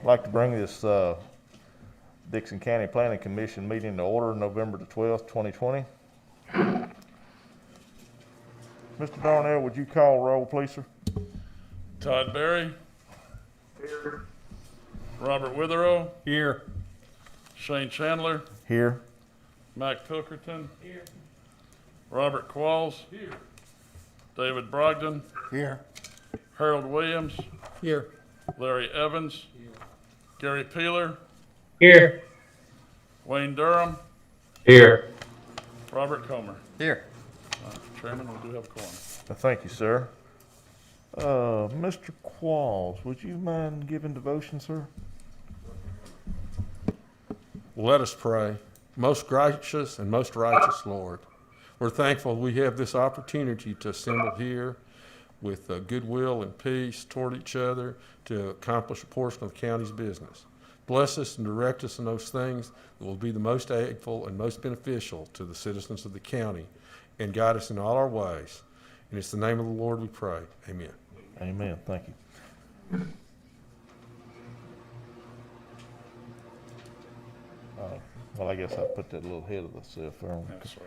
I'd like to bring this Dickson County Planning Commission meeting to order November the 12th, 2020. Mr. Darnell, would you call roll, please, sir? Todd Berry. Here. Robert Witherow. Here. Shane Chandler. Here. Mac Pilkerton. Here. Robert Qualls. Here. David Brogdon. Here. Harold Williams. Here. Larry Evans. Here. Gary Peeler. Here. Wayne Durham. Here. Robert Comer. Here. Chairman, we do have a quorum. Thank you, sir. Mr. Qualls, would you mind giving devotion, sir? Let us pray. Most gracious and most righteous Lord, we're thankful we have this opportunity to assemble here with goodwill and peace toward each other to accomplish a portion of the county's business. Bless us and direct us in those things that will be the most aidful and most beneficial to the citizens of the county, and guide us in all our ways. And it's the name of the Lord we pray. Amen. Amen. Thank you. Well, I guess I put that a little ahead of myself there. That's all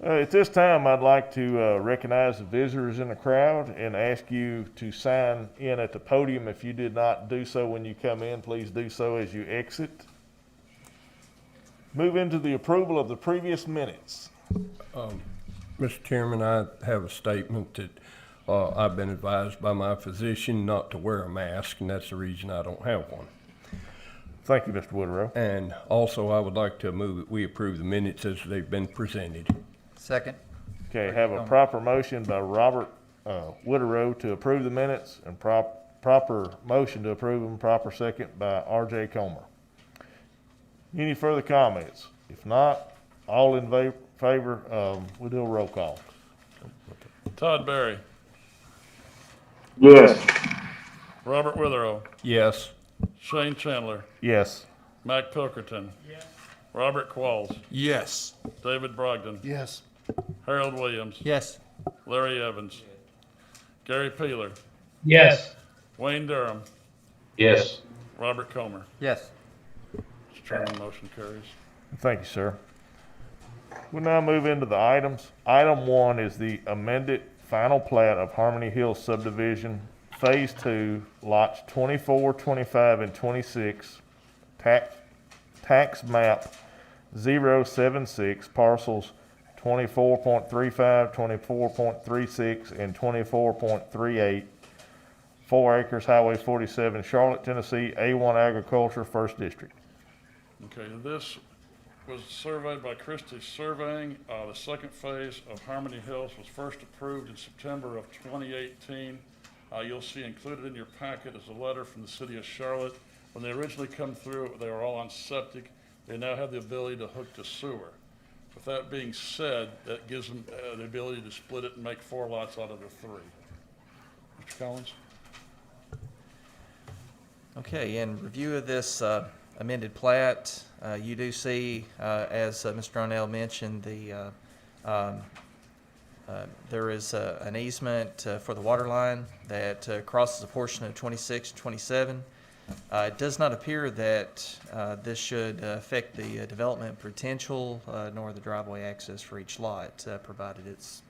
right. At this time, I'd like to recognize the visitors in the crowd and ask you to sign in at the podium. If you did not do so when you come in, please do so as you exit. Move into the approval of the previous minutes. Mr. Chairman, I have a statement that I've been advised by my physician not to wear a mask, and that's the reason I don't have one. Thank you, Mr. Woodrow. And also, I would like to move that we approve the minutes as they've been presented. Second. Okay, have a proper motion by Robert Woodrow to approve the minutes, and proper motion to approve them, proper second by R.J. Comer. Any further comments? If not, all in favor, we'll do a roll call. Todd Berry. Yes. Robert Witherow. Yes. Shane Chandler. Yes. Mac Pilkerton. Yes. Robert Qualls. Yes. David Brogdon. Yes. Harold Williams. Yes. Larry Evans. Gary Peeler. Yes. Wayne Durham. Yes. Robert Comer. Yes. Mr. Chairman, motion carries. Thank you, sir. We'll now move into the items. Item 1 is the amended final plat of Harmony Hills subdivision, Phase 2, lots 24, 25, and 26, tax map 076, parcels 24.35, 24.36, and 24.38, 4 acres, Highway 47, Charlotte, Tennessee, A1 Agriculture, 1st District. Okay, this was surveyed by Christie's Surveying. The second phase of Harmony Hills was first approved in September of 2018. You'll see included in your packet is a letter from the city of Charlotte. When they originally come through, they were all on septic. They now have the ability to hook to sewer. With that being said, that gives them the ability to split it and make 4 lots out of the 3. Mr. Collins? Okay, in review of this amended plat, you do see, as Mr. Darnell mentioned, there is an easement for the water line that crosses a portion of 26 and 27. It does not appear that this should affect the development potential nor the driveway access for each lot, provided its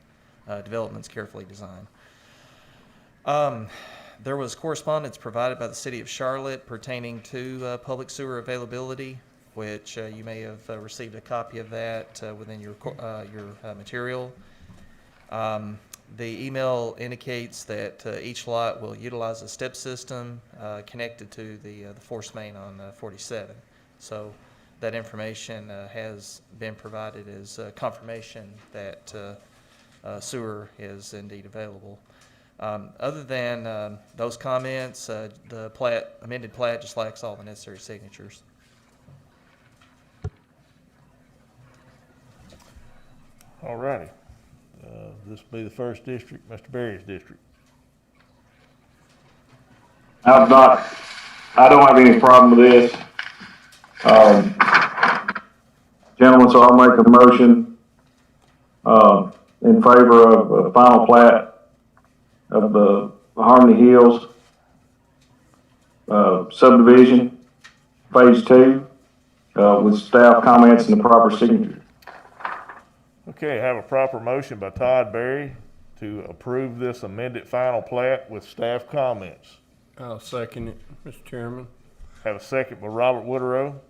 development's carefully designed. There was correspondence provided by the City of Charlotte pertaining to public sewer availability, which you may have received a copy of that within your material. The email indicates that each lot will utilize a step system connected to the force main on 47. So that information has been provided as confirmation that sewer is indeed available. Other than those comments, the amended plat just lacks all the necessary signatures. All righty. This will be the 1st district, Mr. Berry's district. I don't have any problem with this. Gentlemen, so I'll make a motion, in favor of a final plat of the Harmony Hills subdivision, phase 2, with staff comments and the proper signature. Okay, have a proper motion by Todd Berry to approve this amended final plat with staff comments. I'll second it, Mr. Chairman. Have a second by Robert Woodrow.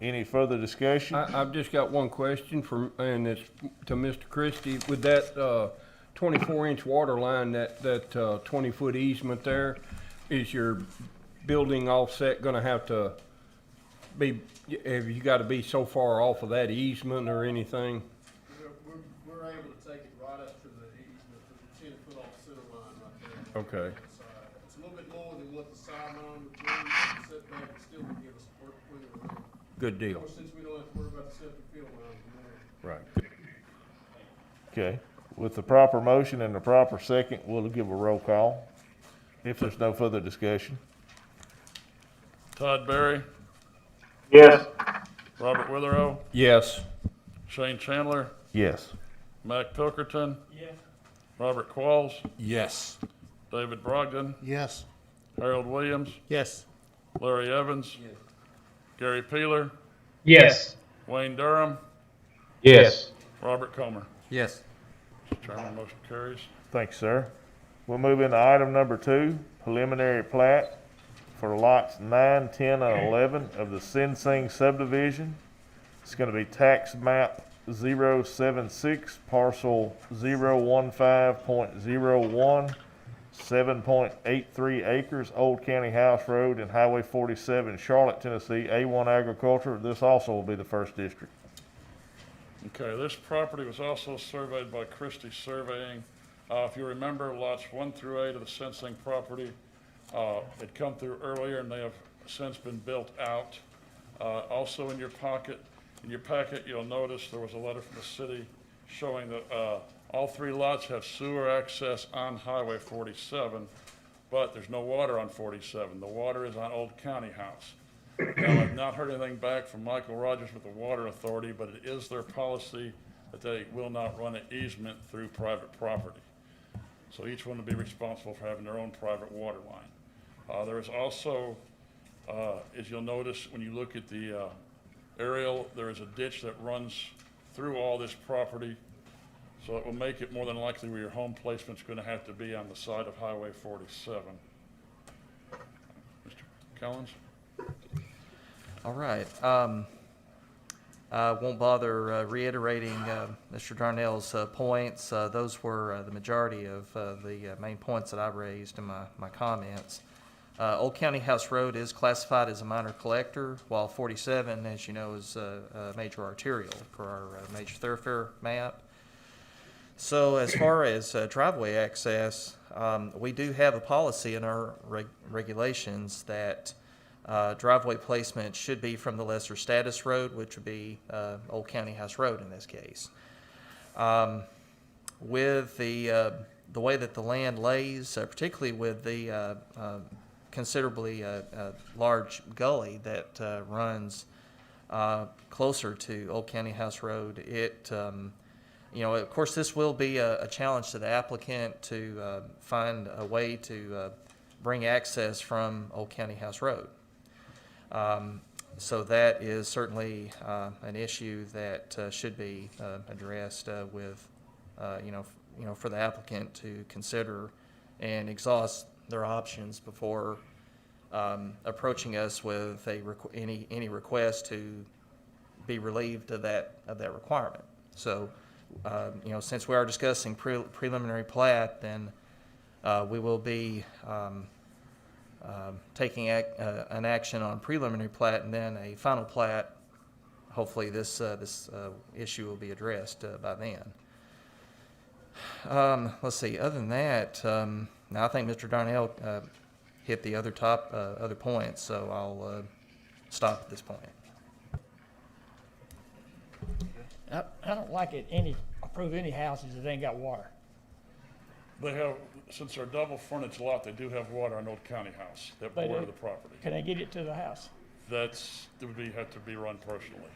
Any further discussion? I've just got one question and it's to Mr. Christie. With that 24-inch water line, that 20-foot easement there, is your building offset gonna have to be, have you gotta be so far off of that easement or anything? We're able to take it right up to the easement, to the 10-foot off center line right there. Okay. It's a little bit more than what the sideline would be, but the setback would still would give us plenty of room. Good Of deal. course, since we don't have to worry about the septic field lines anymore. Right. Okay, with the proper motion and the proper second, we'll give a roll call if there's no further discussion. Todd Berry, Yes. Robert Witherow, Yes. Shane Chandler, Yes. Mac Pilkerton. Robert Qualls, Yes. David Brogdon, Yes. Harold Williams, Yes. Larry Evans, Gary Peeler, Yes. Wayne Durham, Yes. Robert Comer. Yes. Mr. Chairman, motion carries. Thanks, sir. We'll move into item number 2, preliminary plat for lots 9, 10, and 11 of the Sing Sing subdivision. It's gonna be tax map 076, parcel 015.01, 7.83 acres, Old County House Road and Highway 47, Charlotte, Tennessee, A1 agriculture. This also will be the first district. Okay, this property was also surveyed by Christie Surveying. If you remember, lots 1 through 8 of the Sing Sing property had come through earlier, and they have since been built out. Also in your packet, you'll notice there was a letter from the city showing that all 3 lots have sewer access on Highway 47, but there's no water on 47. The water is on Old County House. Now, I've not heard anything back from Michael Rogers with the Water Authority, but it is their policy that they will not run an easement through private property. So each one will be responsible for having their own private water line. There is also, as you'll notice when you look at the aerial, there is a ditch that runs through all this property. So it will make it more than likely where your home placement's going to have to be on the side of Highway 47. Mr. Collins? All right. I won't bother reiterating Mr. Darnell's points. Those were the majority of the main points that I raised in my comments. Old County House Road is classified as a minor collector, while 47, as you know, is a major arterial for our major thoroughfare map. So as far as driveway access, we do have a policy in our regulations that driveway placement should be from the lesser status road, which would be Old County House Road in this case. With the way that the land lays, particularly with the considerably large gully that runs closer to Old County House Road, it of course, this will be a challenge to the applicant to find a way to bring access from Old County House Road. So that is certainly an issue that should be addressed with, for the applicant to consider and exhaust their options before approaching us with any request to be relieved of that requirement. So, since we are discussing preliminary plat, then we will be taking an action on preliminary plat and then a final plat. Hopefully this issue will be addressed by then. Let's see, other than that, now I think Mr. Darnell hit the other points, so I'll stop at this point. I don't like it approve any houses that ain't got water. They have, since they're a double frontage lot, they do have water on Old County House that They border do? the property. Can they get it to the house? It would have to be run personally.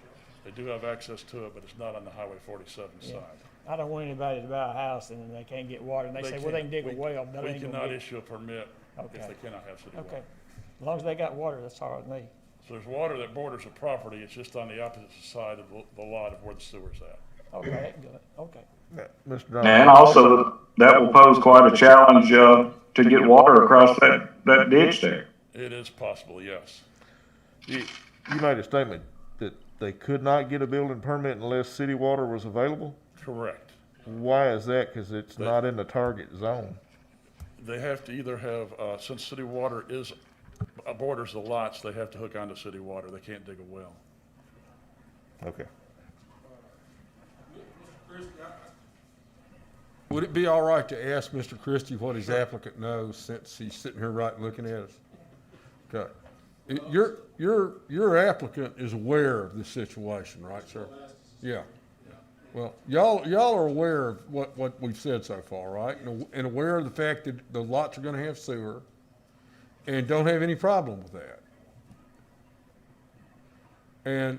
They do have access to it, but it's not on the Highway 47 Yeah. side. I don't want anybody to buy a house and they can't get water, and they say, well, they can dig a well, but they We ain't gonna cannot get it. issue a permit if Okay. they cannot have city water. Okay, As long as they got water, that's all right with me. So there's water that borders the property, it's just on the opposite side of the lot of where the sewer's at. Okay, good, okay. Mr. John. And also, that will pose quite a challenge, to get water across that ditch there. It is possible, yes. You made a statement that they could not get a building permit unless city water was available? Correct. Why is that? Because it's not in the target zone. They have to either have, since city water borders the lots, they have to hook onto city water. They can't dig a well. Okay. Would it be all right to ask Mr. Christie what his applicant knows, since he's sitting here right looking at us? Okay. Your applicant is aware of this situation, right, sir? Yeah. Well, y'all are aware of what we've said so far, right? And aware of the fact that the lots are gonna have sewer, and don't have any problem with that. And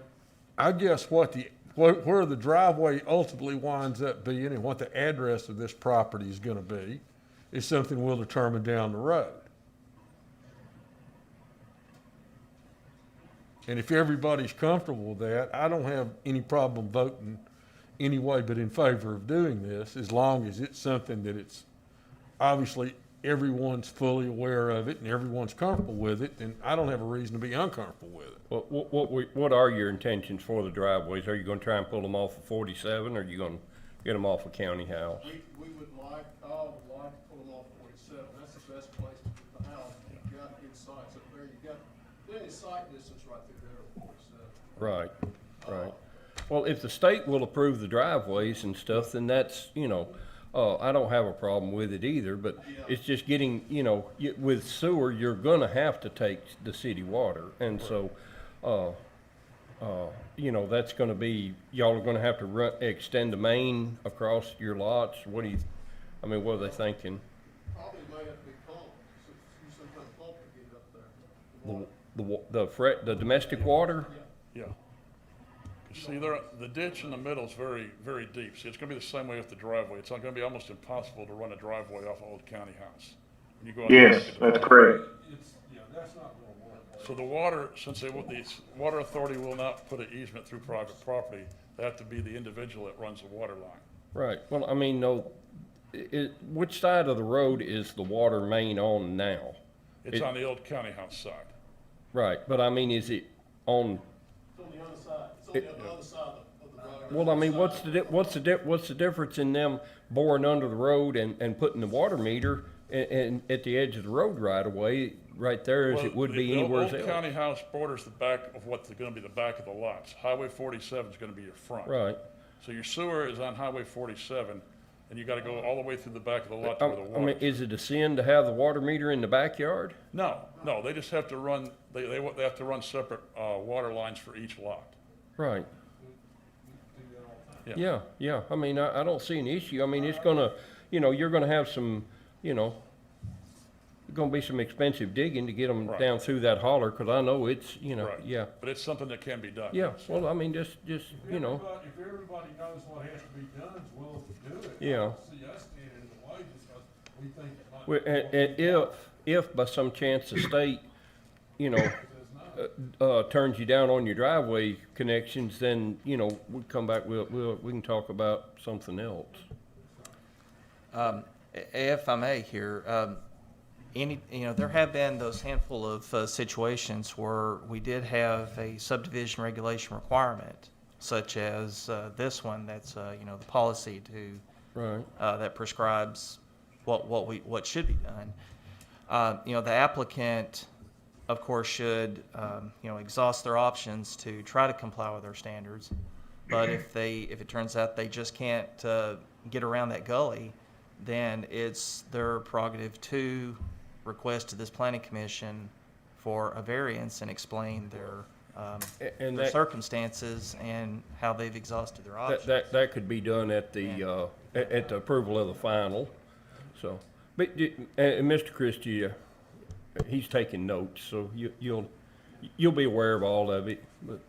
I guess where the driveway ultimately winds up being and what the address of this property is gonna be is something we'll determine down the road. And if everybody's comfortable with that, I don't have any problem voting any way but in favor of doing this, as long as it's something that it's, obviously, everyone's fully aware of it and everyone's comfortable with it, and I don't have a reason to be uncomfortable with it. What are your intentions for the driveways? Are you gonna try and pull them off of 47, or are you gonna get them off of County House? We would like, I would like to pull them off 47. That's the best place to put the house. You've got good sites up there. You've got plenty of sight distance right through there at 47. Right, right. Well, if the state will approve the driveways and stuff, then that's, I don't have a problem with it either, but it's just getting, with sewer, you're gonna have to take the city water. And so, that's gonna be, y'all are gonna have to extend the main across your lots. What are they thinking? Probably may have to be pumped, use some kind of pump to get it up there. The domestic water? Yeah. See, the ditch in the middle is very, very deep. See, it's gonna be the same way with the driveway. It's not gonna be almost impossible to run a driveway off Old County House. When you go out Yes, there, that's correct. That's not gonna work. So the water, since the water authority will not put an easement through private property, they have to be the individual that runs the water line. Right. Well, no, which side of the road is the water main on now? It's on the Old County House side. Right, but is it on? It's on the other side. It's on the other side of the road. Well, what's the difference in them boring under the road and putting the water meter and at the edge of the road right away, right there, as it would be anywhere else? The Old County House borders the back of what's gonna be the back of the lots. Highway 47 is gonna be your front. Right. So your sewer is on Highway 47, and you gotta go all the way through the back of the lot to where the water is. Is it a sin to have the water meter in the backyard? No, they just have to run, they have to run separate, water lines for each lot. Right. Yeah. Yeah. I don't see an issue. It's gonna, you're gonna have some, gonna be some expensive digging to get them Right. down through that holler, 'cause I know it's, Right. yeah. But it's something that can be done. Yeah, yes. well, just, If everybody knows what has to be done, is willing to do it. Yeah. I don't see us standing in the way just 'cause we think it might. well, and if by some chance the state, turns you down on your driveway connections, then, we come back, we can talk about something else. If I may here, there have been those handful of situations where we did have a subdivision regulation requirement, such as this one, that's, the policy to, Right. that prescribes what should be done. The applicant, of course, should, exhaust their options to try to comply with our standards. But if it turns out they just can't get around that gully, then it's their prerogative to request to this planning commission for a variance and explain their circumstances and how they've exhausted their options. That could be done at the approval of the final, so. But, Mr. Christie, he's taking notes, so you'll be aware of all of it, but.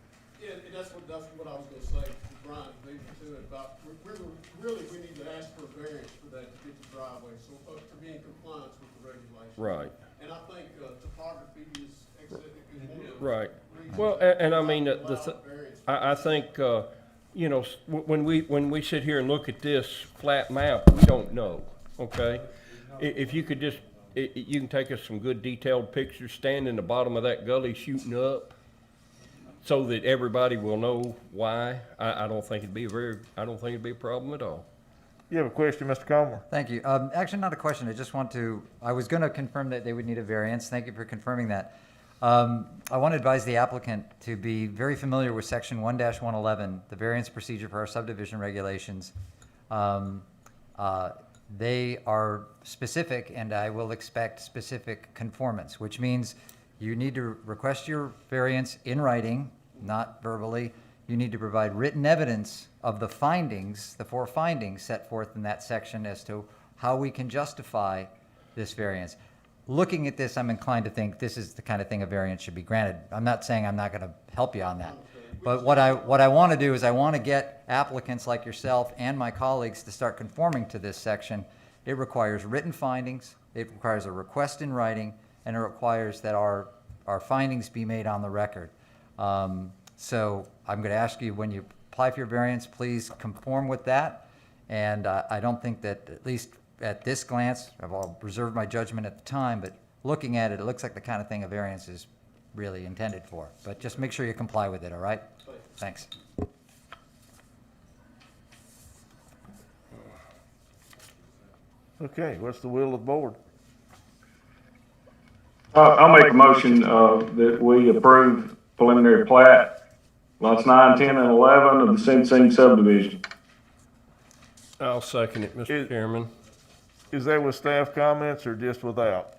Yeah, and that's what I was gonna say to Brian, maybe too, about, we need to ask for a variance for that to get the driveway, so to be in compliance with the regulations. Right. And I think, topography is Right. Well, and I mean, I think, you know, when we sit here and look at this flat map, we don't know, okay? If you could just, you can take us some good detailed pictures, stand in the bottom of that gully shooting up, so that everybody will know why. I don't think it'd be I don't think it'd be a problem at all. You have a question, Mr. Comer? Thank you. Actually, not a question. I was going to confirm that they would need a variance. Thank you for confirming that. I want to advise the applicant to be very familiar with section 1-111, the variance procedure for our subdivision regulations. They are specific, and I will expect specific conformance, which means you need to request your variance in writing, not verbally. You need to provide written evidence of the findings, the 4 findings set forth in that section as to how we can justify this variance. Looking at this, I'm inclined to think this is the kind of thing a variance should be granted. I'm not saying I'm not going to help you on that. But what I want to do is I want to get applicants like yourself and my colleagues to start conforming to this section. It requires written findings, it requires a request in writing, and it requires that our findings be made on the record. So I'm going to ask you, when you apply for your variance, please conform with that. And I don't think that, at least at this glance, I'll reserve my judgment at the time, but looking at it, it looks like the kind of thing a variance is really intended for. But just make sure you comply with it, all right? Thanks. Okay, what's the will of the board? I'll make a motion, that we approve preliminary plat, lots 9, 10, and 11 of the Sing Sing subdivision. I'll second it, Mr. Chairman. Is that with staff comments or just without?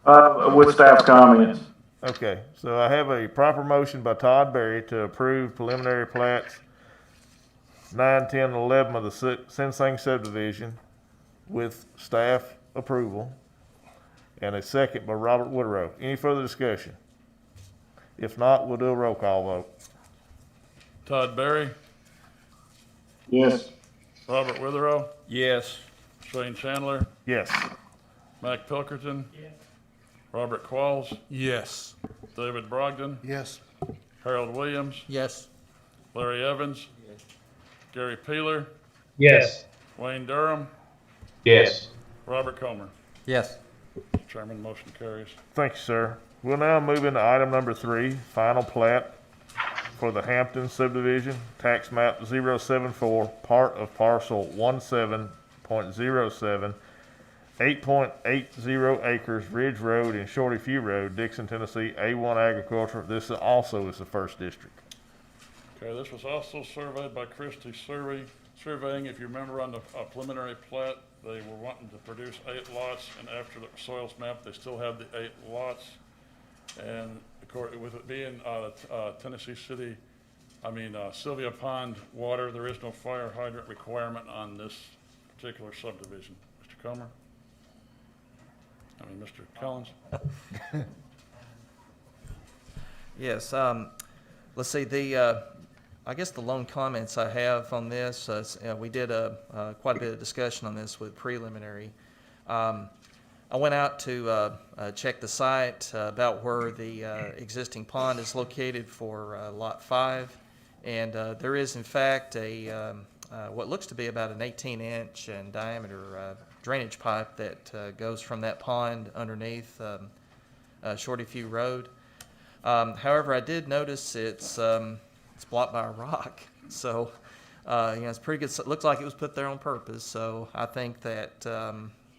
With staff comments. Okay, so I have a proper motion by Todd Berry to approve preliminary plats 9, 10, and 11 of the Sing Sing subdivision with staff approval, and a second by Robert Woodrow. Any further discussion? If not, we'll do a roll call vote. Todd Berry, Yes. Robert Witherow, Yes. Shane Chandler, Yes. Mac Pilkerton, Robert Qualls, Yes. David Brogdon, Yes. Harold Williams, Yes. Larry Evans, Gary Peeler, Yes. Wayne Durham, Yes. Robert Comer. Yes. Mr. Chairman, motion carries. Thank you, sir. We'll now move into item number 3, final plat for the Hampton subdivision, tax map 074, part of parcel 17.07, 8.80 acres, Ridge Road and Shorty Few Road, Dickson, Tennessee, A1 agriculture. This also is the first district. Okay, this was also surveyed by Christie Surveying. If you remember on the preliminary plat, they were wanting to produce 8 lots, and after the soils map, they still have the 8 lots. And with it being Tennessee City, Sylvia Pond water, there is no fire hydrant requirement on this particular subdivision. Mr. Comer? Mr. Collins? Yes, let's see, I guess the lone comments I have on this, we did quite a bit of discussion on this with preliminary. I went out to check the site about where the existing pond is located for Lot 5, and there is in fact a what looks to be about an 18-inch in diameter drainage pipe that goes from that pond underneath Shorty Few Road. However, I did notice it's blocked by a rock, so it's pretty good. It looks like it was put there on purpose. So I think that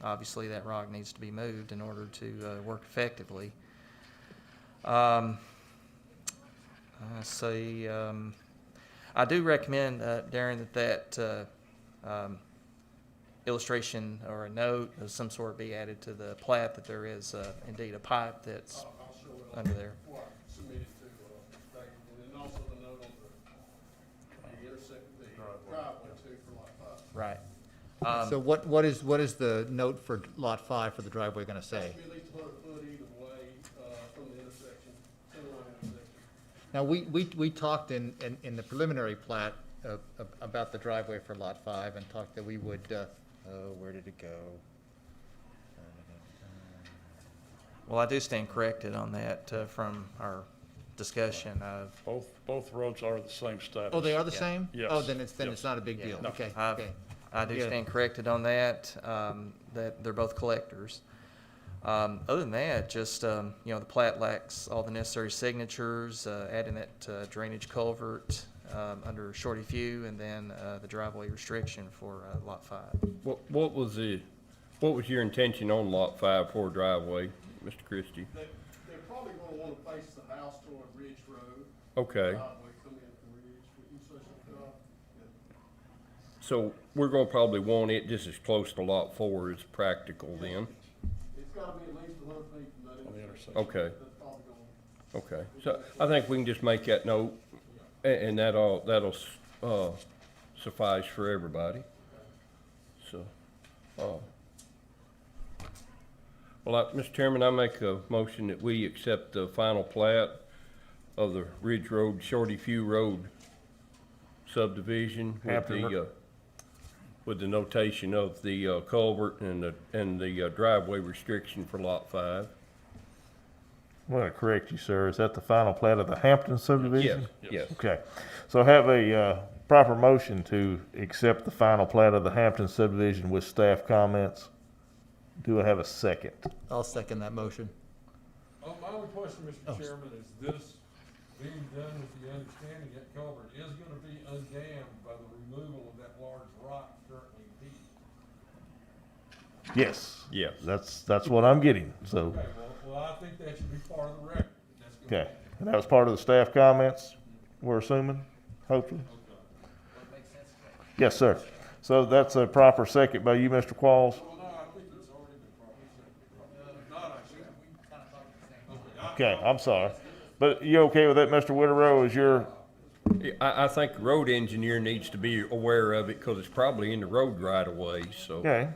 obviously that rock needs to be moved in order to work effectively. I do recommend, Darren, that illustration or a note of some sort be added to the plat that there is indeed a pipe that's I'll show it under there. before I submit it to, David, and then also the note on the intersect, the driveway too for lot 5. Right. So what is the note for lot 5 for the driveway gonna say? Be at least 100 foot either way, from the intersection, center line intersection. Now, we talked in the preliminary plat about the driveway for lot 5 and talked that we would, where did it go? Well, I do stand corrected on that from our discussion. Both roads are the same status. Oh, they are the Yeah. same? Yes. Oh, then it's Yes. not a big Yeah. deal. No. Okay, I've- okay. I do Yeah. stand corrected on that, that they're both collectors. Other than that, just, the plat lacks all the necessary signatures, adding that drainage culvert under Shorty Few, and then the driveway restriction for Lot 5. What was your intention on Lot 5 for driveway, Mr. Christie? They're probably gonna wanna face the house toward Ridge Road. Okay, Driveway come in from Ridge, with you say something, so we're gonna probably want it just as close to Lot 4 as practical then? it's gotta be at least 100 feet from that On the intersection. Okay. That's probably gonna, Okay, so I think we can just make that note, and that'll suffice for everybody. So, Mr. Chairman, I make a motion that we accept the final plat of the Ridge Road, Shorty Few Road subdivision with the notation of the culvert and the driveway restriction for Lot 5. I'm going to correct you, sir. Is that the final plat of the Hampton subdivision? Yes. Okay. So have a proper motion to accept the final plat of the Hampton subdivision with staff comments. Do I have a second? I'll second that motion. My only question, Mr. Chairman, is this being done with the understanding that culvert is gonna be undammed by the removal of that large rock currently in Yes. Yes. That's what I'm getting. So, Okay, well, I think that should be part of the record. That's gonna okay. And that was part of the staff comments, we're assuming, hopefully? Yes, sir. So that's a proper second by you, Mr. Qualls? Well, no, I think it's already been properly seconded. If not, I should. Okay, I'm sorry. But you okay with that, Mr. Whitterow? Is your, I think the road engineer needs to be aware of it, because it's probably in the road right of way, so. okay.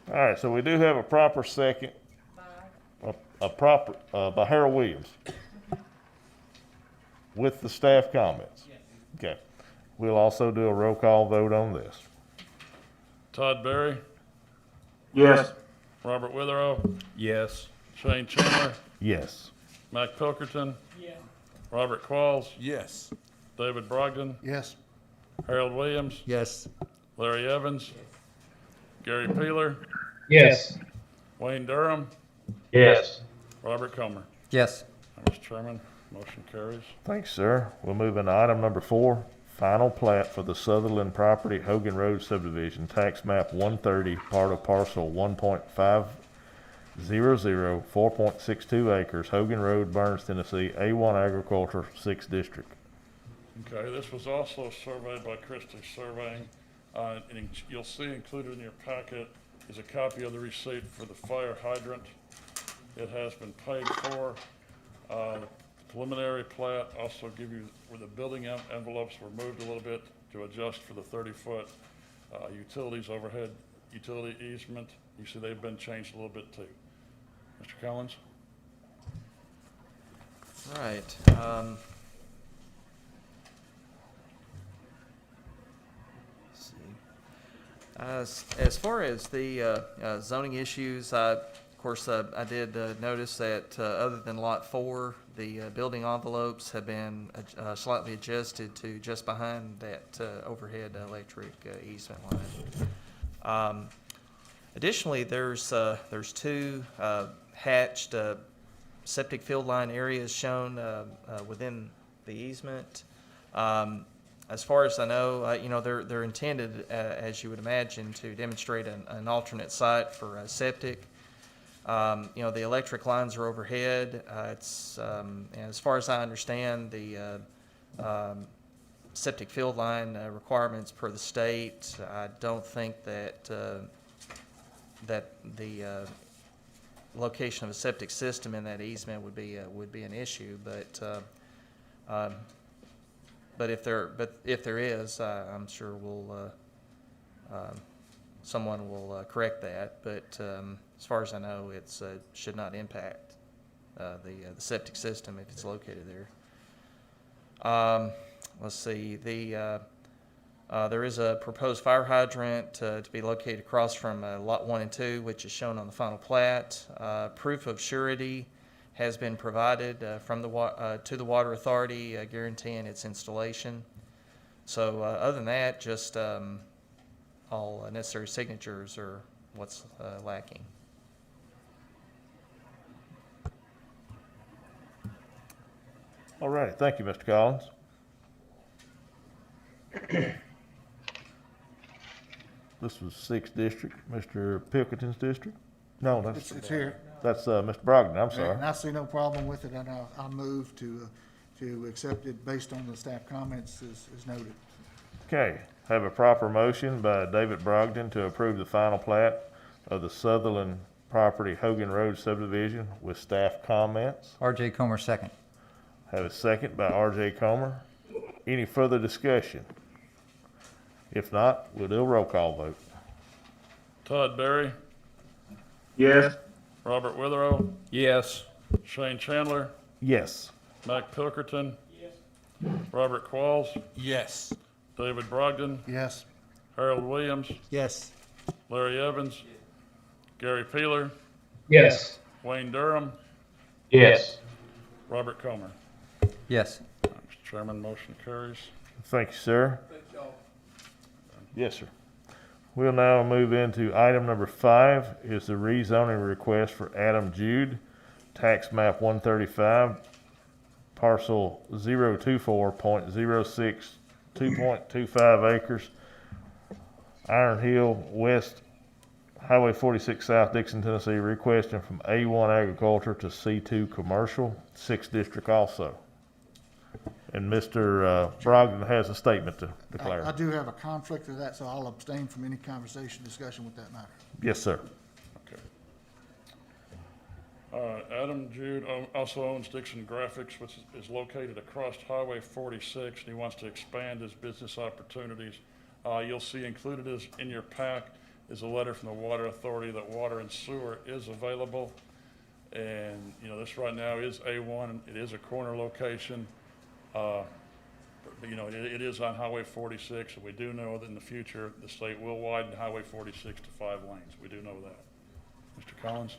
All right, so we do have a proper second. A proper, by Harold Williams. With the staff comments. Okay. We'll also do a roll call vote on this. Todd Berry, Yes. Robert Witherow, Yes. Shane Chandler, Yes. Mac Pilkerton, Yeah. Robert Qualls, Yes. David Brogdon, Yes. Harold Williams, Yes. Larry Evans, Gary Peeler, Yes. Wayne Durham, Yes. Robert Comer. Yes. Mr. Chairman, motion carries. Thanks, sir. We'll move into item number 4, final plat for the Sutherland property, Hogan Road subdivision, tax map 130, part of parcel 1.500, 4.62 acres, Hogan Road, Burns, Tennessee, A1 agriculture, 6th district. Okay, this was also surveyed by Christie Surveying. And you'll see included in your packet is a copy of the receipt for the fire hydrant. It has been paid for. Preliminary plat also give you where the building envelopes were moved a little bit to adjust for the 30-foot utilities overhead, utility easement. You see they've been changed a little bit too. Mr. Collins? All right. Let's see. As far as the zoning issues, of course, I did notice that other than Lot 4, the building envelopes have been slightly adjusted to just behind that overhead electric easement line. Additionally, there's 2 hatched septic field line areas shown within the easement. As far as I know, they're intended, as you would imagine, to demonstrate an alternate site for septic. The electric lines are overhead. As far as I understand, the septic field line requirements per the state, I don't think that the location of a septic system in that easement would be an issue. But if there is, I'm sure someone will correct that. But as far as I know, it should not impact the septic system if it's located there. Let's see, There is a proposed fire hydrant to be located across from Lot 1 and 2, which is shown on the final plat. Proof of surety has been provided from to the Water Authority, guaranteeing its installation. So other than that, just all necessary signatures are what's lacking. All right, thank you, Mr. Collins. This was 6th District, Mr. Pilkington's district? No, that's, It's here, that's Mr. Brogdon, I'm sorry. and I see no problem with it, and I'll move to accept it based on the staff comments as noted. Okay, have a proper motion by David Brogdon to approve the final plat of the Sutherland property Hogan Road subdivision with staff comments. R.J. Comer, second. Have a second by R.J. Comer. Any further discussion? If not, we'll do a roll call vote. Todd Berry, Yes. Robert Witherow, Yes. Shane Chandler, Yes. Mac Pilkerton, Robert Qualls, Yes. David Brogdon, Yes. Harold Williams, Yes. Larry Evans, Gary Peeler, Yes. Wayne Durham, Yes. Robert Comer. Yes. Mr. Chairman, motion carries. Thank you, sir. Thank y'all. Yes, sir. We'll now move into item number 5 is the rezoning request for Adam Jude, tax map 135, parcel 024.06, 2.25 acres, Iron Hill West, Highway 46 South, Dickson, Tennessee, requesting from A1 Agriculture to C2 Commercial, 6th District also. And Mr. Brogdon has a statement to declare. I do have a conflict of that, so I'll abstain from any conversation, discussion with that matter. Yes, sir. Okay. Adam Jude also owns Dickson Graphics, which is located across Highway 46, and he wants to expand his business opportunities. You'll see included in your pack is a letter from the Water Authority that water and sewer is available. And, you know, this right now is A1, it is a corner location. But, you know, it is on Highway 46, and we do know that in the future, the state will widen Highway 46 to 5 lanes. We do know that. Mr. Collins?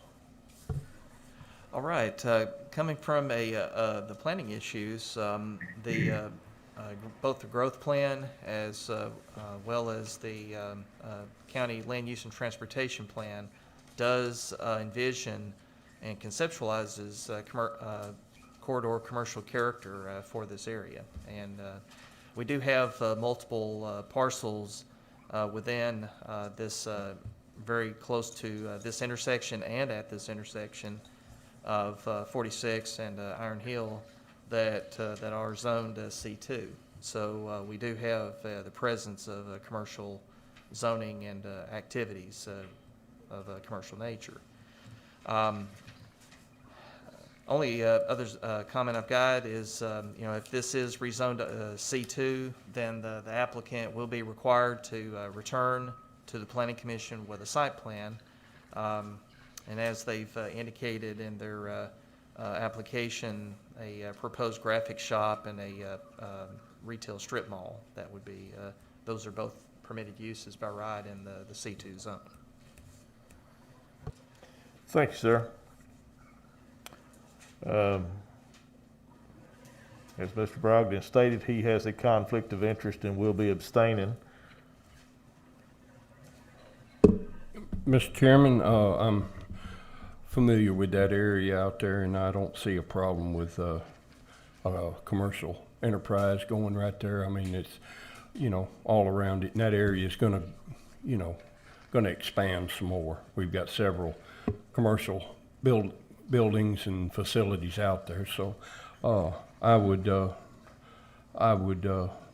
All right, coming from the planning issues, both the growth plan as well as the county land use and transportation plan does envision and conceptualizes corridor commercial character for this area. And we do have multiple parcels within this very close to this intersection and at this intersection of 46 and Iron Hill that are zoned C2. So we do have the presence of commercial zoning and activities of a commercial nature. Only other comment I've got is, you know, if this is rezoned C2, then the applicant will be required to return to the Planning Commission with a site plan. And as they've indicated in their application, a proposed graphic shop and a retail strip mall, that would be, those are both permitted uses by right in the C2 zone. Thank you, sir. As Mr. Brogdon stated, he has a conflict of interest and will be abstaining. Mr. Chairman, I'm familiar with that area out there, and I don't see a problem with a commercial enterprise going right there. I mean, it's, you know, all around it, and that area is gonna, you know, gonna expand some more. We've got several commercial buildings and facilities out there, so I would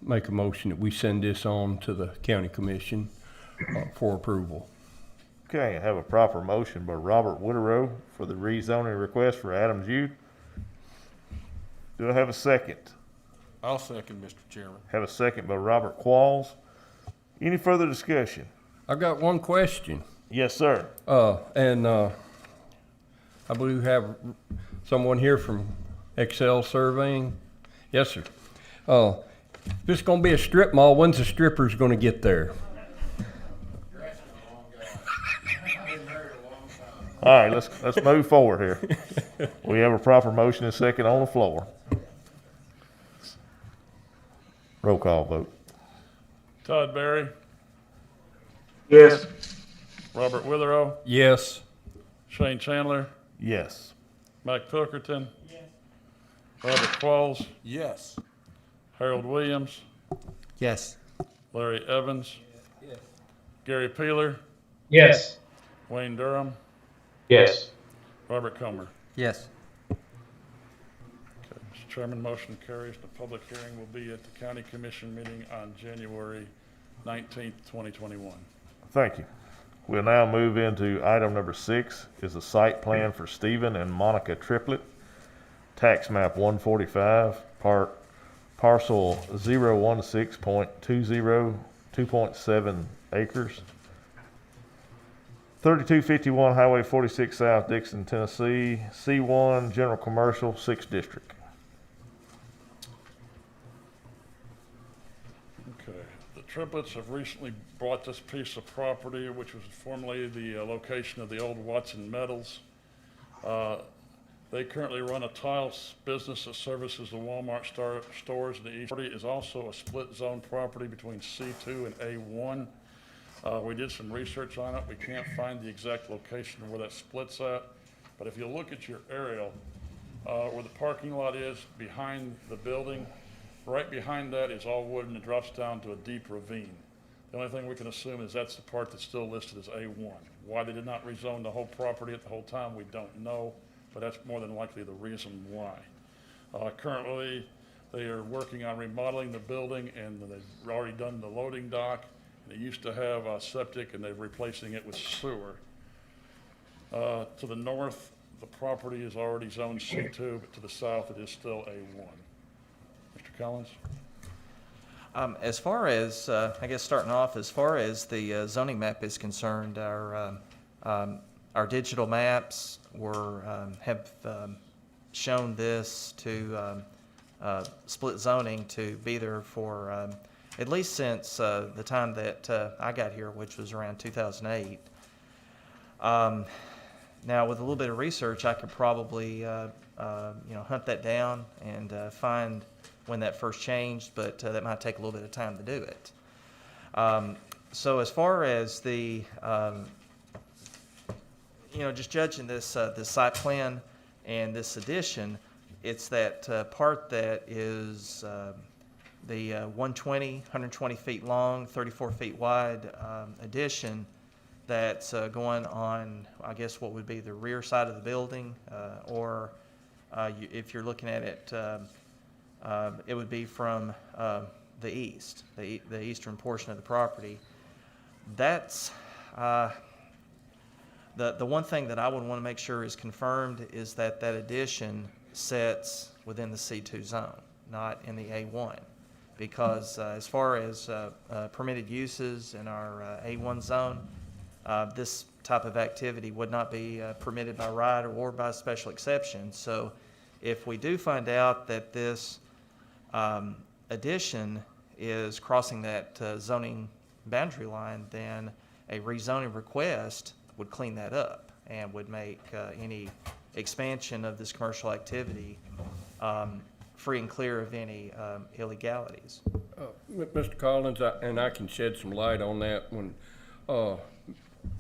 make a motion that we send this on to the county commission for approval. Okay, I have a proper motion by Robert Witherow for the rezoning request for Adam Jude. Do I have a second? I'll second, Mr. Chairman. Have a second by Robert Qualls. Any further discussion? I've got one question. Yes, sir. And I believe we have someone here from Excel Surveying. Yes, sir. If it's gonna be a strip mall, when's the strippers gonna get there? All right, let's move forward here. We have a proper motion and second on the floor. Roll call vote. Todd Berry, Yes. Robert Witherow, Yes. Shane Chandler, Yes. Mike Pilkerton, Robert Qualls, Yes. Harold Williams, Yes. Larry Evans, Gary Peeler, Yes. Wayne Durham, Yes. Robert Comer. Yes. Okay, Mr. Chairman, motion carries. The public hearing will be at the county commission meeting on January 19th, 2021. Thank you. We'll now move into item number 6, is a site plan for Stephen and Monica Triplett, tax map 145, parcel 016.20, 2.7 acres. 3251 Highway 46 South, Dickson, Tennessee, C1, General Commercial, 6th District. Okay, the Triplets have recently bought this piece of property, which was formerly the location of the old Watson Metals. They currently run a tile business that services the Walmart stores in the east. Property is also a split zone property between C2 and A1. We did some research on it. We can't find the exact location of where that splits at. But if you look at your aerial, where the parking lot is behind the building, right behind that is all wood and it drops down to a deep ravine. The only thing we can assume is that's the part that's still listed as A1. Why they did not rezone the whole property at the whole time, we don't know, but that's more than likely the reason why. Currently, they are working on remodeling the building and they've already done the loading dock. They used to have septic and they're replacing it with sewer. To the north, the property is already zoned C2, but to the south, it is still A1. Mr. Collins? As far as, I guess starting off, as far as the zoning map is concerned, our digital maps have shown this to split zoning to be there for at least since the time that I got here, which was around 2008. Now, with a little bit of research, I could probably hunt that down and find when that first changed, but that might take a little bit of time to do it. So as far as the, just judging this site plan and this addition, it's that part that is the 120 feet long, 34 feet wide addition that's going on, I guess, what would be the rear side of the building, or if you're looking at it, it would be from the east, the eastern portion of the property. That's the one thing that I would want to make sure is confirmed is that that addition sets within the C2 zone, not in the A1. Because as far as permitted uses in our A1 zone, this type of activity would not be permitted by right or by special exception. So if we do find out that this addition is crossing that zoning boundary line, then a rezoning request would clean that up and would make any expansion of this commercial activity free and clear of any illegalities. Mr. Collins, I can shed some light on that. When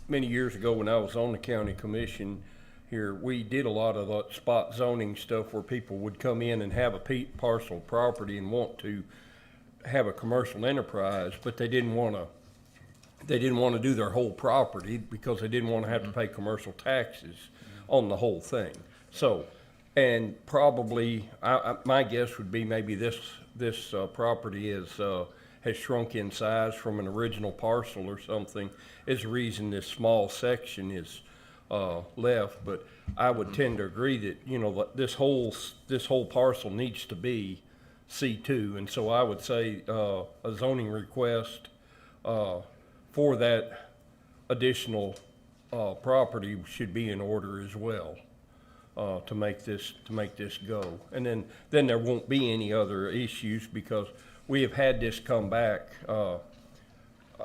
many years ago, when I was on the county commission here, we did a lot of the spot zoning stuff where people would come in and have a parcel property and want to have a commercial enterprise, but they didn't want to do their whole property because they didn't want to have to pay commercial taxes on the whole thing. So, and probably, my guess would be maybe this property has shrunk in size from an original parcel or something, is the reason this small section is left. But I would tend to agree that this whole parcel needs to be C2, and so I would say a zoning request for that additional property should be in order as well. To make this go, and then there won't be any other issues, because we have had this come back.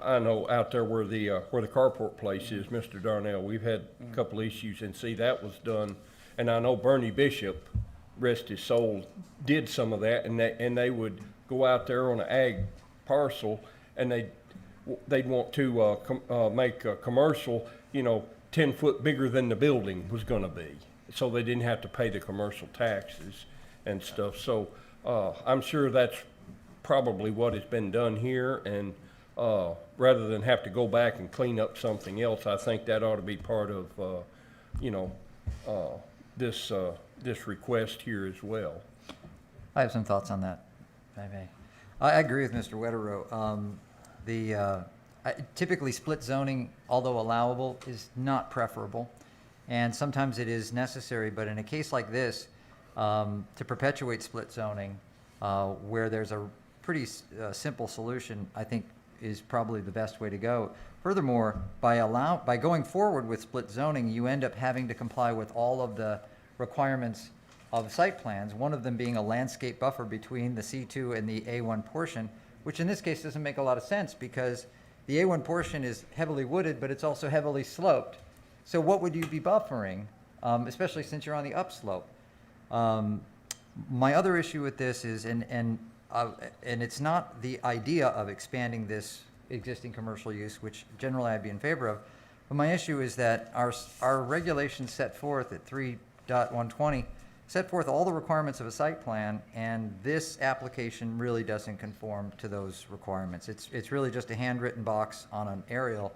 I know out there where the carport place is, Mr. Darnell, we've had a couple issues, and see, that was done. And I know Bernie Bishop, rest his soul, did some of that, and they would go out there on an ag parcel, and they'd want to make a commercial, 10 foot bigger than the building was gonna be. So they didn't have to pay the commercial taxes and stuff. So, I'm sure that's probably what has been done here, and, rather than have to go back and clean up something else, I think that ought to be part of, this request here as well. I have some thoughts on that, if I may. I agree with Mr. Wetterow. Typically, split zoning, although allowable, is not preferable, and sometimes it is necessary, but in a case like this, to perpetuate split zoning, where there's a pretty simple solution, I think is probably the best way to go. Furthermore, by going forward with split zoning, you end up having to comply with all of the requirements of site plans, one of them being a landscape buffer between the C2 and the A1 portion, which in this case doesn't make a lot of sense because the A1 portion is heavily wooded, but it's also heavily sloped. So what would you be buffering, especially since you're on the upslope? My other issue with this is, and it's not the idea of expanding this existing commercial use, which generally I'd be in favor of, but my issue is that our regulations set forth at 3.120 set forth all the requirements of a site plan, and this application really doesn't conform to those requirements. It's really just a handwritten box on an aerial.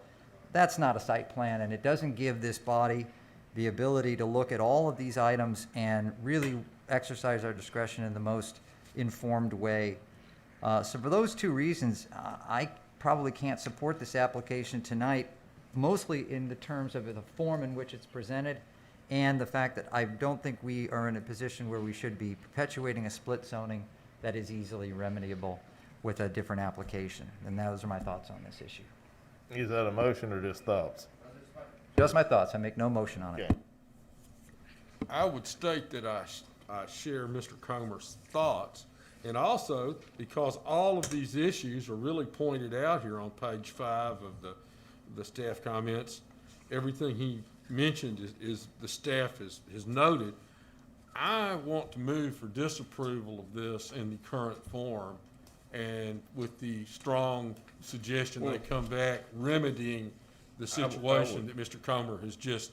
That's not a site plan, and it doesn't give this body the ability to look at all of these items and really exercise our discretion in the most informed way. So for those two reasons, I probably can't support this application tonight, mostly in the terms of the form in which it's presented, and the fact that I don't think we are in a position where we should be perpetuating a split zoning that is easily remediable with a different application. And those are my thoughts on this issue. Is that a motion or just thoughts? Just my thoughts. I make no motion on it. Okay. I would state that I share Mr. Comer's thoughts, and also because all of these issues are really pointed out here on page 5 of the staff comments. Everything he mentioned is the staff has noted. I want to move for disapproval of this in the current form, and with the strong suggestion they come back remedying the situation that Mr. Comer has just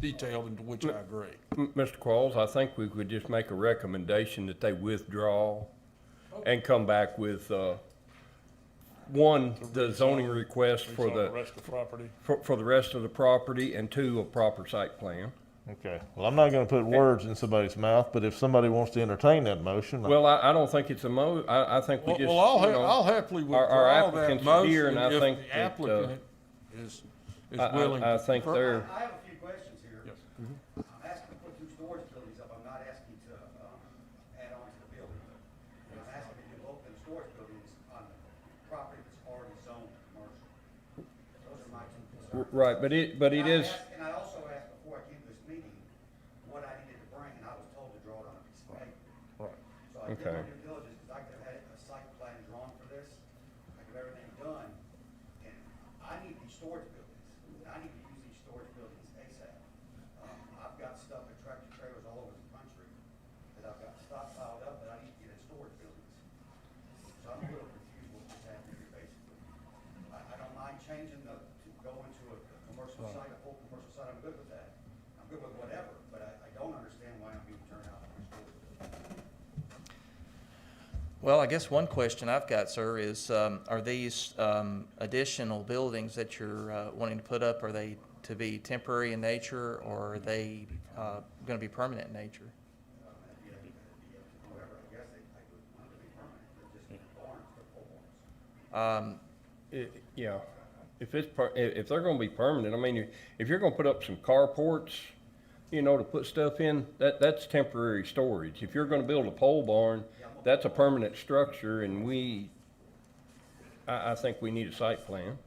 detailed, into which I agree. Mr. Qualls, I think we could just make a recommendation that they withdraw and come back with, one, the zoning request for the rest of the property. for the rest of the property, and two, a proper site plan. Okay, well, I'm not gonna put words in somebody's mouth, but if somebody wants to entertain that motion. Well, I don't think it's I think we just, Well, I'll you know, happily our withdraw that applicants are here, motion and I if think the that, applicant is willing. I think to- they're, I have a few questions here. Yes. I'm asking to put 2 storage buildings up, I'm not asking to add on to the building. I'm asking to open storage buildings on the property that's already zoned commercial. Those are my 2 concerns. right, but it is, And I also asked before I came to this meeting what I needed to bring, and I was told to draw it on a piece of paper. Right. So I did Okay. my due diligence, because I could have had a site plan drawn for this, I could have everything done, and I need these storage buildings, and I need to use these storage buildings ASAP. I've got stuff at tractor trailers all over the country that I've got stockpiled up that I need to get in storage buildings. So I'm a little confused what just happened here, basically. I don't mind changing to go into a commercial site, a full commercial site, I'm good with that. I'm good with whatever, but I don't understand why I'm being turned out for storage buildings. Well, I guess one question I've got, sir, is are these additional buildings that you're wanting to put up, are they to be temporary in nature, or are they going to be permanent in nature? However, I guess I would want it to be permanent, they're just barns, they're pole barns. yeah, if they're gonna be permanent, I mean, if you're gonna put up some carports, to put stuff in, that's temporary storage. If you're gonna build a pole barn, that's a permanent structure, and I think we need a site plan.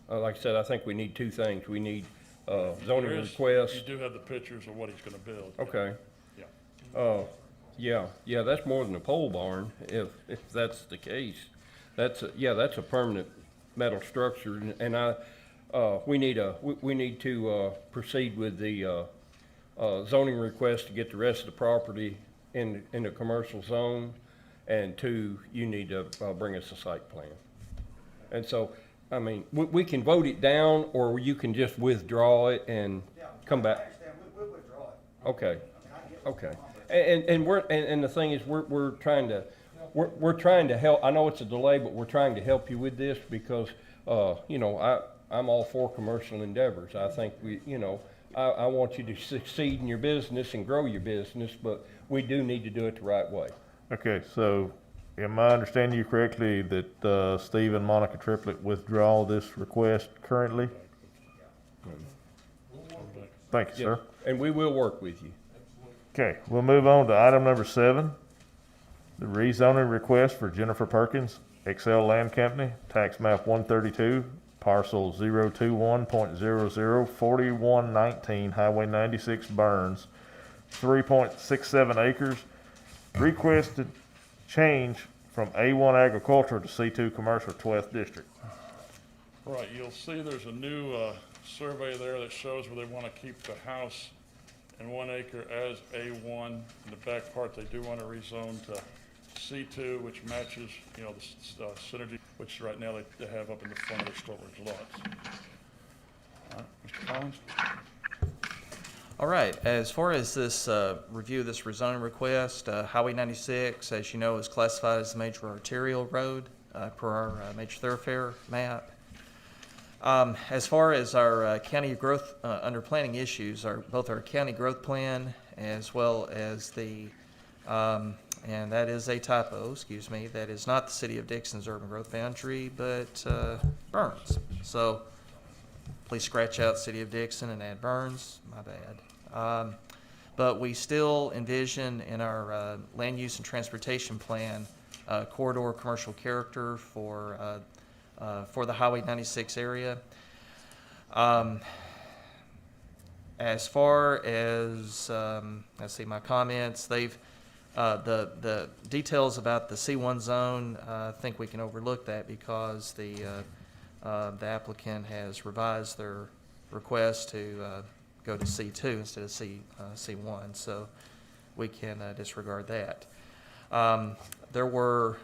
Like I said, I think we need 2 things. We need zoning You request. do have the pictures of what he's gonna build. Okay. Yeah. Yeah, yeah, that's more than a pole barn, if that's the case. That's a permanent metal structure, and we need to proceed with the zoning request to get the rest of the property in the commercial zone, and two, you need to bring us a site plan. And so, I mean, we can vote it down, or you can just withdraw it and come I back. understand, we'll withdraw it. Okay. I mean, I get what's Okay. going on, but And the thing is, we're trying to help. I know it's a delay, but we're trying to help you with this because, you know, I'm all for commercial endeavors. I think I want you to succeed in your business and grow your business, but we do need to do it the right way. Okay, so am I understanding you correctly that Steve and Monica Triplett withdraw this request currently? Thank you, sir. And we will work with you. Okay, we'll move on to item number 7, the rezoning request for Jennifer Perkins, Excel Land Company, tax map 132, parcel 021.004119, Highway 96, Burns, 3.67 acres. Requested change from A1 agricultural to C2 commercial, 12th district. Right, you'll see there's a new survey there that shows where they want to keep the house in 1 acre as A1. In the back part, they do want to rezone to C2, which matches, you know, the synergy, which right now they have up in the front of their storage lots. All right, Mr. Collins? All right, as far as this review of this rezoning request, Highway 96, as you know, is classified as a major arterial road per our major thoroughfare map. As far as our county growth under planning issues, both our county growth plan as well as the, and that is a typo, excuse me, that is not the city of Dickson's urban growth boundary, but Burns. So please scratch out city of Dickson and add Burns, my bad. But we still envision in our land use and transportation plan corridor commercial character for the Highway 96 area. As far as, let's see, my comments, they've, the details about the C1 zone, I think we can overlook that because the applicant has revised their request to go to C2 instead of C1, so we can disregard that. There were,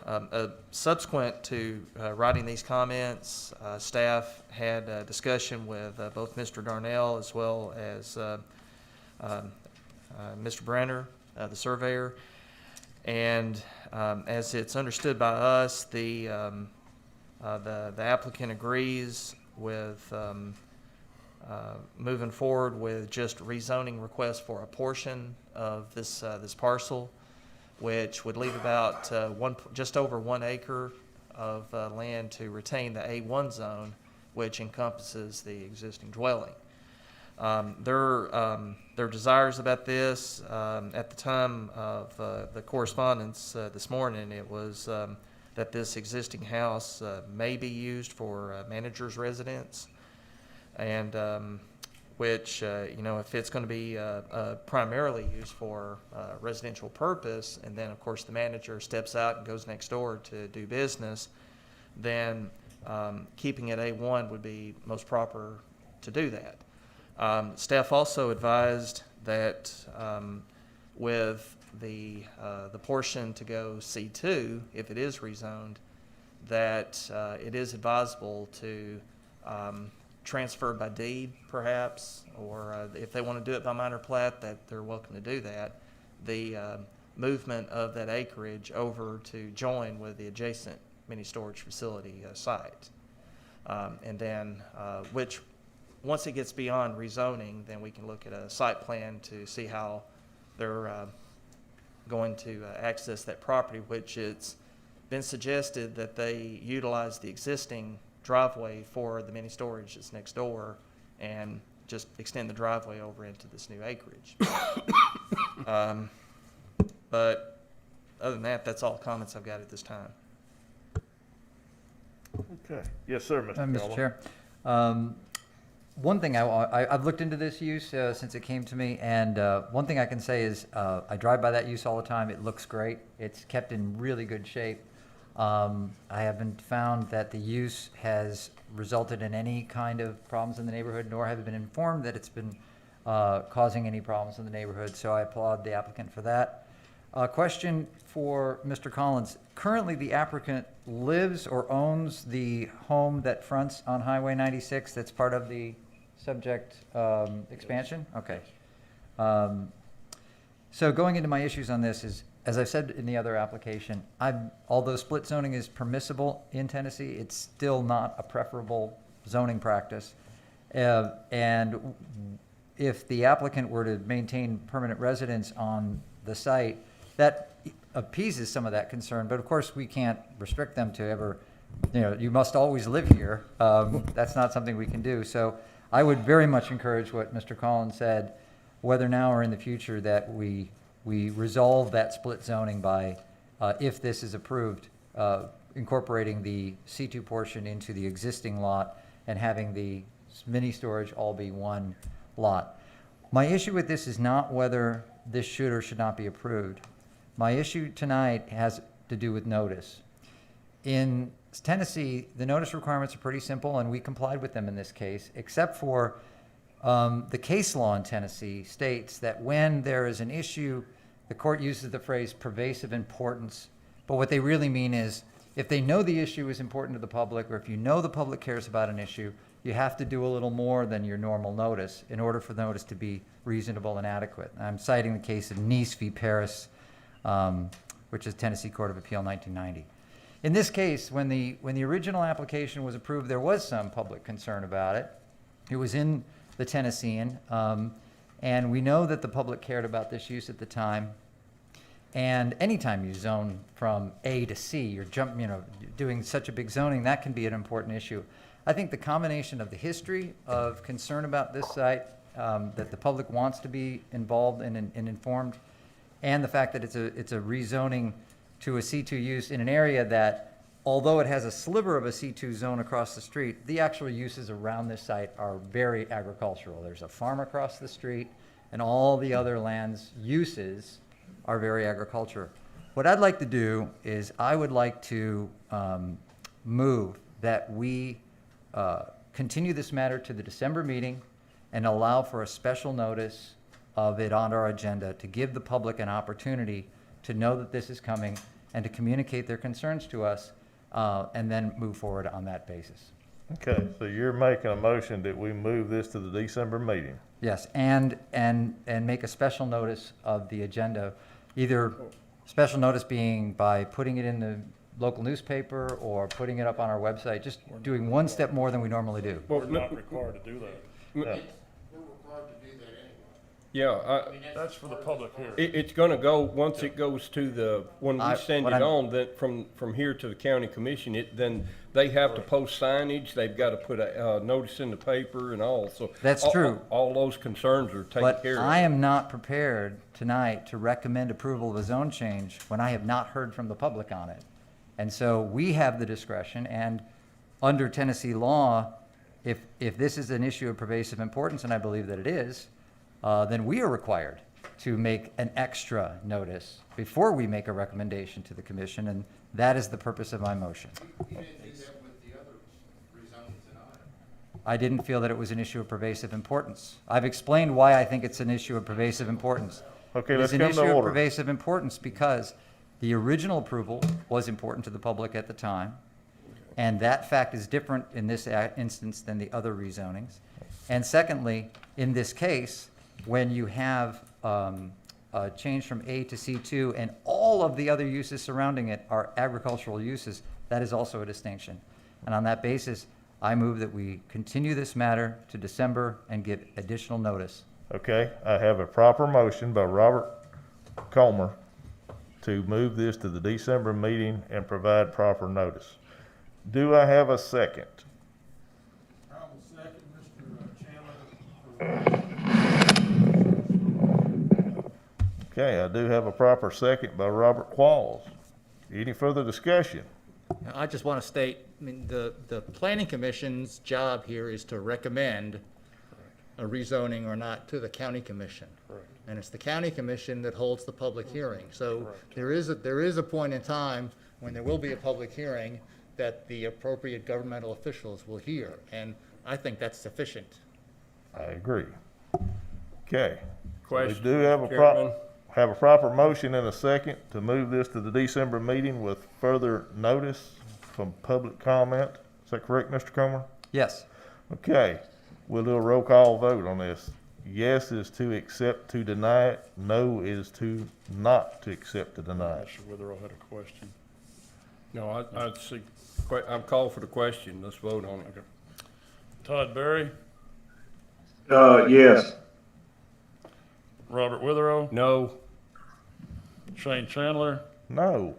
subsequent to writing these comments, staff had a discussion with both Mr. Darnell as well as Mr. Brenner, the surveyor. And as it's understood by us, the applicant agrees with moving forward with just rezoning request for a portion of this parcel, which would leave about just over 1 acre of land to retain the A1 zone, which encompasses the existing dwelling. Their desires about this, at the time of the correspondence this morning, it was that this existing house may be used for manager's residence, and which, you know, if it's going to be primarily used for residential purpose, and then, of course, the manager steps out and goes next door to do business, then keeping it A1 would be most proper to do that. Staff also advised that with the portion to go C2, if it is rezoned, that it is advisable to transfer by deed, perhaps, or if they want to do it by minor plat, that they're welcome to do that. The movement of that acreage over to join with the adjacent mini storage facility site, and then which, once it gets beyond rezoning, then we can look at a site plan to see how they're going to access that property, which it's been suggested that they utilize the existing driveway for the mini storage that's next door and just extend the driveway over into this new acreage. But other than that, that's all the comments I've got at this time. Okay. Yes, sir, Mr. Mr. Caldwell. Chair, One thing I've looked into this use since it came to me, and one thing I can say is I drive by that use all the time. It looks great. It's kept in really good shape. I haven't found that the use has resulted in any kind of problems in the neighborhood, nor have I been informed that it's been causing any problems in the neighborhood, so I applaud the applicant for that. Question for Mr. Collins. Currently, the applicant lives or owns the home that fronts on Highway 96 that's part of the subject expansion? Okay. So going into my issues on this is, as I've said in the other application, although split zoning is permissible in Tennessee, it's still not a preferable zoning practice. And if the applicant were to maintain permanent residence on the site, that appeases some of that concern, but of course we can't restrict them to ever, you must always live here. That's not something we can do. So I would very much encourage what Mr. Collins said, whether now or in the future, that we resolve that split zoning by, if this is approved, incorporating the C2 portion into the existing lot and having the mini storage all be one lot. My issue with this is not whether this should or should not be approved. My issue tonight has to do with notice. In Tennessee, the notice requirements are pretty simple, and we complied with them in this case, except for the case law in Tennessee states that when there is an issue, the court uses the phrase pervasive importance, but what they really mean is if they know the issue is important to the public, or if you know the public cares about an issue, you have to do a little more than your normal notice in order for the notice to be reasonable and adequate. I'm citing the case of Nice v. Paris, which is Tennessee Court of Appeal 1990. In this case, when the original application was approved, there was some public concern about it. It was in the Tennessean, and we know that the public cared about this use at the time. And anytime you zone from A to C, you're doing such a big zoning, that can be an important issue. I think the combination of the history of concern about this site, that the public wants to be involved and informed, and the fact that it's a rezoning to a C2 use in an area that, although it has a sliver of a C2 zone across the street, the actual uses around this site are very agricultural. There's a farm across the street, and all the other land's uses are very agricultural. What I'd like to do is I would like to move that we continue this matter to the December meeting and allow for a special notice of it on our agenda to give the public an opportunity to know that this is coming and to communicate their concerns to us, and then move forward on that basis. Okay, so you're making a motion that we move this to the December meeting? Yes, and make a special notice of the agenda, either special notice being by putting it in the local newspaper or putting it up on our website, just doing one step more than we normally do. We're not required to do that. Yeah. We're required to do that anyway. Yeah, That's for the public hearing. it's gonna go, once it goes to when we send what it I'm- on, that from here to the county commission, then they have to post signage, they've gotta put a notice in the paper and all, so. That's true. All those concerns are taken But care of. I am not prepared tonight to recommend approval of a zone change when I have not heard from the public on it. And so we have the discretion, and under Tennessee law, if this is an issue of pervasive importance, and I believe that it is, then we are required to make an extra notice before we make a recommendation to the commission, and that is the purpose of my motion. You didn't do that with the other rezoning tonight. I didn't feel that it was an issue of pervasive importance. I've explained why I think it's an issue of pervasive importance. Okay, let's come It's to an issue of order. pervasive importance because the original approval was important to the public at the time, and that fact is different in this instance than the other rezonings. And secondly, in this case, when you have a change from A to C2 and all of the other uses surrounding it are agricultural uses, that is also a distinction. And on that basis, I move that we continue this matter to December and give additional notice. Okay, I have a proper motion by Robert Comer to move this to the December meeting and provide proper notice. Do I have a second? I will second, Mr. Chairman. Okay, I do have a proper second by Robert Qualls. Any further discussion? I just want to state, I mean, the planning commission's job here is to recommend a rezoning or not to the county commission. Correct. And it's the county commission that holds the public hearing. So Correct. there is a point in time when there will be a public hearing that the appropriate governmental officials will hear. And I think that's sufficient. I agree. Okay. Question, We do have Chairman? have a proper motion and a second to move this to the December meeting with further notice from public comment. Is that correct, Mr. Comer? Yes. Okay, we'll do a roll call vote on this. Yes is to accept to deny it. No is to not to accept to deny it. Mr. Witherell had a question. No, I'd see, I'm calling for the question. Let's vote on it. Okay. Todd Berry, Yes. Robert Witherell, No. Shane Chandler, No.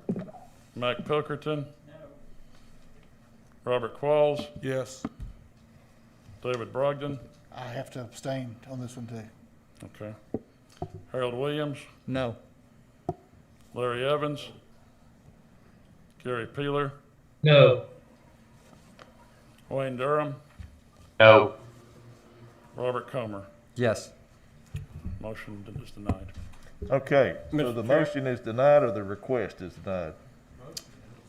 Mac Pilkerton. Robert Qualls, Yes. David Brogdon, I have to abstain on this one too. okay. Harold Williams, No. Larry Evans, Gary Peeler, No. Wayne Durham, No. Robert Comer. Yes. Motion is denied. Okay, so Mr. the Chair. motion is denied or the request is denied?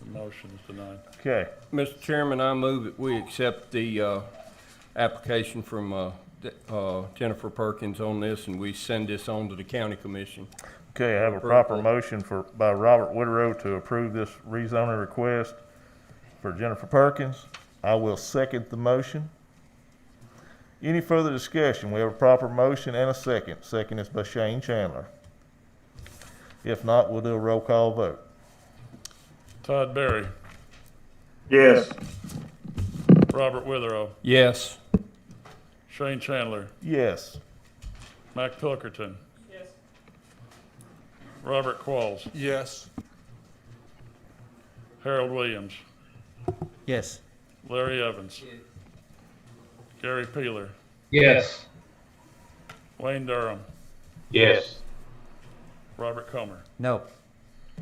The motion is denied. Okay, Mr. Chairman, I move that we accept the application from Jennifer Perkins on this, and we send this on to the county commission. okay, I have a proper motion by Robert Witherell to approve this rezoning request for Jennifer Perkins. I will second the motion. Any further discussion? We have a proper motion and a second. Second is by Shane Chandler. If not, we'll do a roll call vote. Todd Berry, Yes. Robert Witherell, Yes. Shane Chandler, Yes. Mac Pilkerton. Robert Qualls, Yes. Harold Williams, Yes. Larry Evans, Gary Peeler, Yes. Wayne Durham, Yes. Robert Comer. No.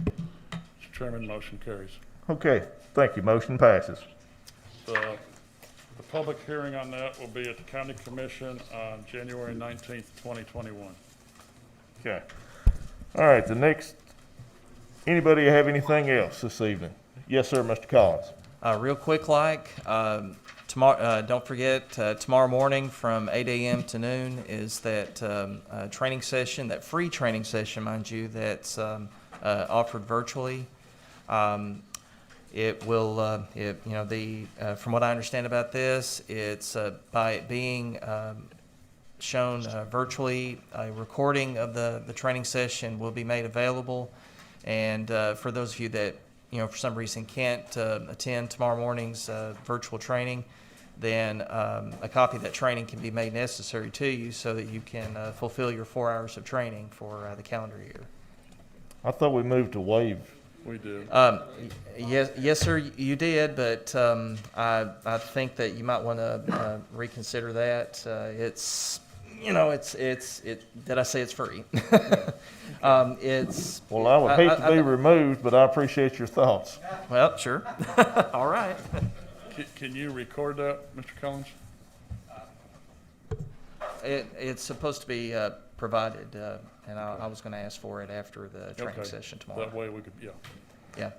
Mr. Chairman, motion carries. Okay, thank you. Motion passes. So the public hearing on that will be at the county commission on January 19th, 2021. Okay. All right, the next, anybody have anything else this evening? Yes, sir, Mr. Collins. Real quick, tomorrow, don't forget, tomorrow morning from 8 a.m. to noon is that training session, that free training session, mind you, that's offered virtually. It will, from what I understand about this, it's by it being shown virtually, a recording of the training session will be made available. And for those of you that for some reason can't attend tomorrow morning's virtual training, then a copy of that training can be made necessary to you so that you can fulfill your 4 hours of training for the calendar year. I thought we moved to waive. We did. Yes, sir, you did, but I think that you might want to reconsider that. Did I say it's free? It's. Well, I would hate to be removed, but I appreciate your thoughts. Well, sure. All right. Can you record that, Mr. Collins? It's supposed to be provided, and I was going to ask for it after the training Okay. session tomorrow. That way we could, yeah. Yeah.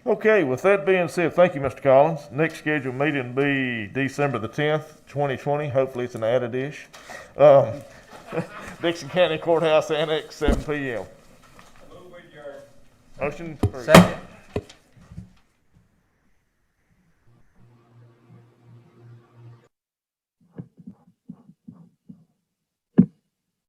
Okay, with that being said, thank you, Mr. Collins. Next scheduled meeting will be December the 10th, 2020. Hopefully it's an added dish. Dickson County Courthouse Annex, 7 p.m. Motion. Second.